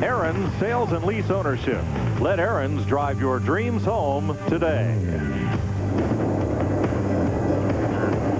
Aaron's Sales and Lease Ownership. Let Aaron's drive your dreams home today.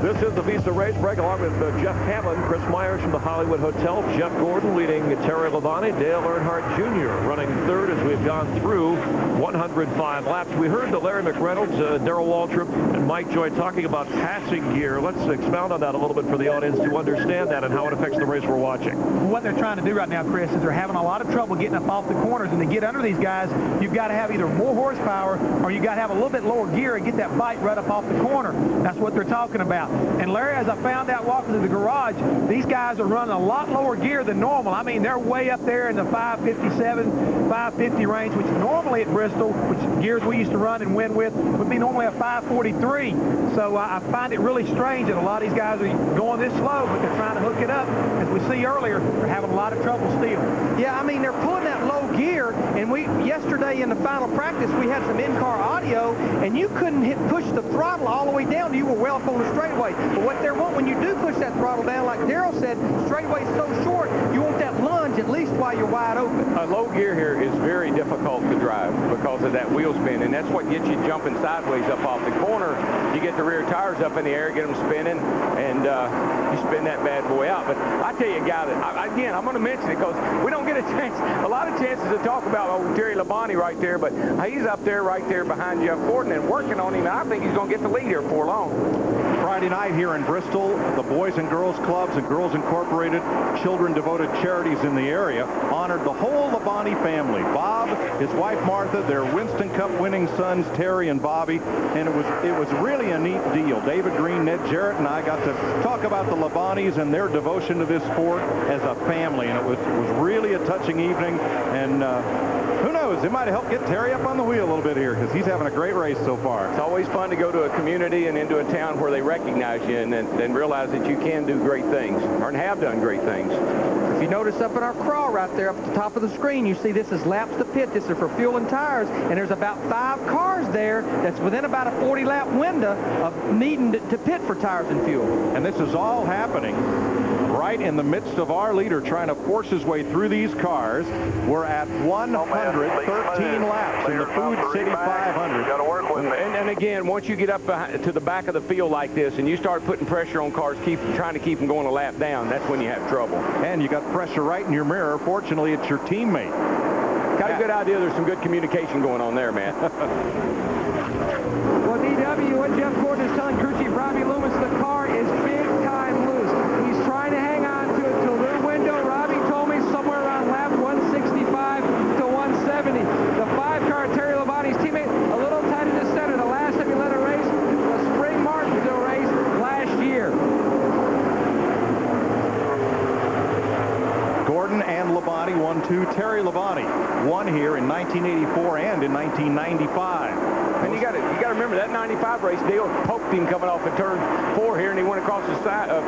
This is the Visa Race Break along with Jeff Hamlin, Chris Myers from the Hollywood Hotel, Jeff Gordon leading Terry Labonte, Dale Earnhardt Jr. running third as we've gone through 105 laps. We heard the Larry McReynolds, Darrell Waltrip, and Mike Joy talking about passing gear. Let's expound on that a little bit for the audience to understand that and how it affects the race we're watching. What they're trying to do right now, Chris, is they're having a lot of trouble getting up off the corners, and to get under these guys, you've got to have either more horsepower or you've got to have a little bit lower gear and get that bite right up off the corner. That's what they're talking about. And Larry, as I found out walking to the garage, these guys are running a lot lower gear than normal. I mean, they're way up there in the 557, 550 range, which normally at Bristol, which gears we used to run and win with, would be normally a 543. So I find it really strange that a lot of these guys are going this slow, but they're trying to hook it up. As we see earlier, they're having a lot of trouble still. Yeah, I mean, they're pulling that low gear, and yesterday in the final practice, we had some in-car audio, and you couldn't push the throttle all the way down. You were well up on the straightaway. But what they want, when you do push that throttle down, like Darrell said, straightaway's so short, you want that lunge at least while you're wide open. Low gear here is very difficult to drive because of that wheel spin, and that's what gets you jumping sideways up off the corner. You get the rear tires up in the air, get them spinning, and you spin that bad boy out. But I tell you, a guy that, again, I'm going to mention it because we don't get a lot of chances to talk about old Terry Labonte right there, but he's up there right there behind Jeff Gordon and working on him, and I think he's going to get the lead here before long. Friday night here in Bristol, the Boys and Girls Clubs and Girls Incorporated children-devoted charities in the area honored the whole Labonte family. Bob, his wife Martha, their Winston Cup winning sons Terry and Bobby, and it was really a neat deal. David Green, Ned Jarrett, and I got to talk about the Labontes and their devotion to this sport as a family, and it was really a touching evening. And who knows, it might have helped get Terry up on the wheel a little bit here because he's having a great race so far. It's always fun to go to a community and into a town where they recognize you and then realize that you can do great things or have done great things. If you notice up in our crawl right there up at the top of the screen, you see this is laps to pit. This is for fuel and tires, and there's about 5 cars there that's within about a 40-lap window of needing to pit for tires and fuel. And this is all happening right in the midst of our leader trying to force his way through these cars. We're at 113 laps in the Food City 500. And again, once you get up to the back of the field like this and you start putting pressure on cars, trying to keep them going a lap down, that's when you have trouble. And you got pressure right in your mirror. Fortunately, it's your teammate. Got a good idea. There's some good communication going on there, man. Well, DW, what Jeff Gordon is telling crew chief Robbie Loomis, the car is big time loose. He's trying to hang on to it till their window. Robbie told me somewhere around lap 165 to 170. The 5-car Terry Labonte's teammate a little tight in the center. The last time he led a race was Spring Martinsville race last year. Gordon and Labonte won 2. Terry Labonte won here in 1984 and in 1995. And you got to remember that 95 race, Dale poked him coming off of turn 4 here, and he went across the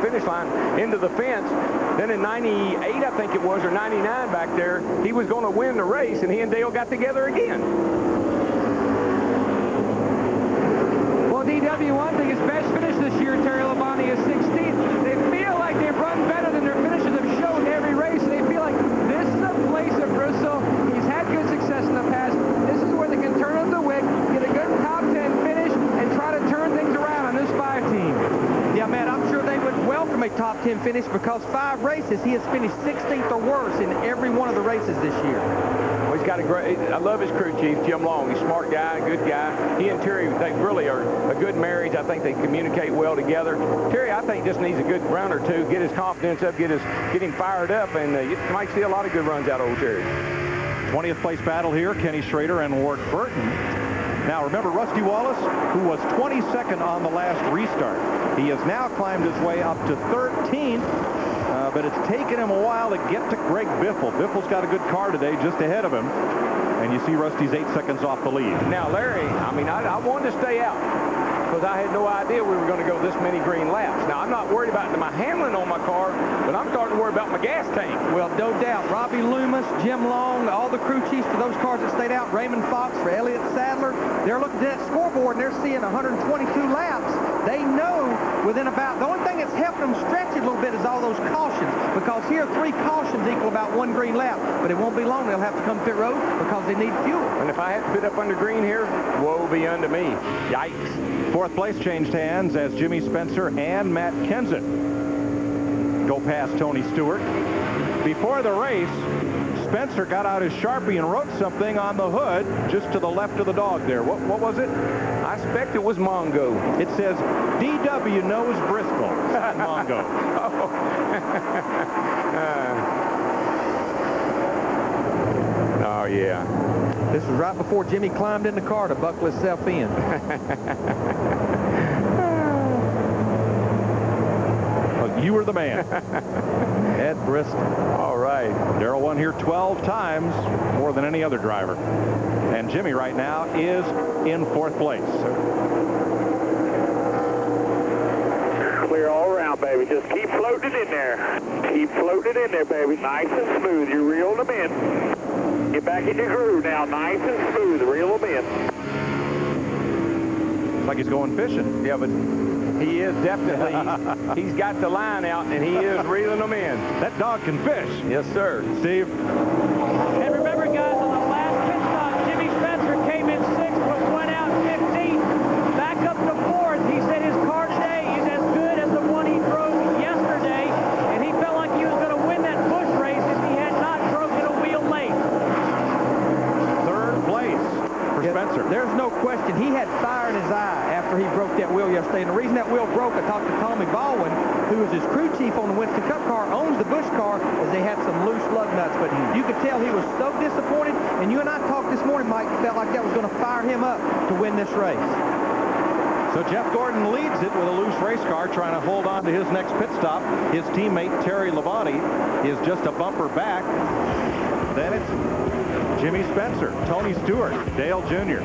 finish line into the fence. Then in 98, I think it was, or 99 back there, he was going to win the race, and he and Dale got together again. Well, DW, one thing, his best finish this year, Terry Labonte, is 16th. They feel like they've run better than their finishes have shown every race. They feel like this is a place at Bristol. He's had good success in the past. This is where they can turn on the wick, get a good top 10 finish, and try to turn things around on this 5 team. Yeah, man, I'm sure they would welcome a top 10 finish because 5 races, he has finished 16th or worse in every one of the races this year. Well, he's got a great, I love his crew chief, Jim Long. He's a smart guy, good guy. He and Terry, they really are a good marriage. I think they communicate well together. Terry, I think, just needs a good round or two, get his confidence up, get him fired up, and you might see a lot of good runs out of old Terry. 20th place battle here, Kenny Schrader and Ward Burton. Now remember Rusty Wallace, who was 22nd on the last restart. He has now climbed his way up to 13th, but it's taken him a while to get to Greg Biffle. Biffle's got a good car today just ahead of him, and you see Rusty's 8 seconds off the lead. Now, Larry, I mean, I wanted to stay out because I had no idea we were going to go this many green laps. Now, I'm not worried about my handling on my car, but I'm starting to worry about my gas tank. Well, no doubt. Robbie Loomis, Jim Long, all the crew chiefs for those cars that stayed out, Raymond Fox for Elliott Sadler, they're looking at that scoreboard and they're seeing 122 laps. They know within about, the only thing that's helping them stretch it a little bit is all those cautions, because here 3 cautions equal about 1 green lap, but it won't be long. They'll have to come pit road because they need fuel. And if I had to pit up under green here, woe be unto me. Yikes. 4th place changed hands as Jimmy Spencer and Matt Kenseth go past Tony Stewart. Before the race, Spencer got out his Sharpie and wrote something on the hood just to the left of the dog there. What was it? I expect it was Mongo. It says, DW knows Bristol. Mongo. Oh, yeah. This was right before Jimmy climbed in the car to buckle himself in. You were the man. At Bristol. All right. Darrell won here 12 times, more than any other driver. And Jimmy right now is in 4th place. Clear all around, baby. Just keep floating in there. Keep floating in there, baby. Nice and smooth. You reel them in. Get back in your groove now. Nice and smooth. Reel them in. It's like he's going fishing. Yeah, but he is definitely, he's got the line out and he is reeling them in. That dog can fish. Yes, sir. Steve. And remember, guys, on the last pit stop, Jimmy Spencer came in 6th, but went out 15th. Back up to 4th. He said his car today is as good as the one he drove yesterday, and he felt like he was going to win that Busch race if he had not broken a wheel late. 3rd place for Spencer. There's no question. He had fire in his eye after he broke that wheel yesterday. And the reason that wheel broke, I talked to Tommy Baldwin, who is his crew chief on the Winston Cup car, owns the Busch car, is they had some loose lug nuts. But you could tell he was so disappointed. And you and I talked this morning, Mike, felt like that was going to fire him up to win this race. So Jeff Gordon leads it with a loose race car, trying to hold on to his next pit stop. His teammate Terry Labonte is just a bumper back. Then it's Jimmy Spencer, Tony Stewart, Dale Jr.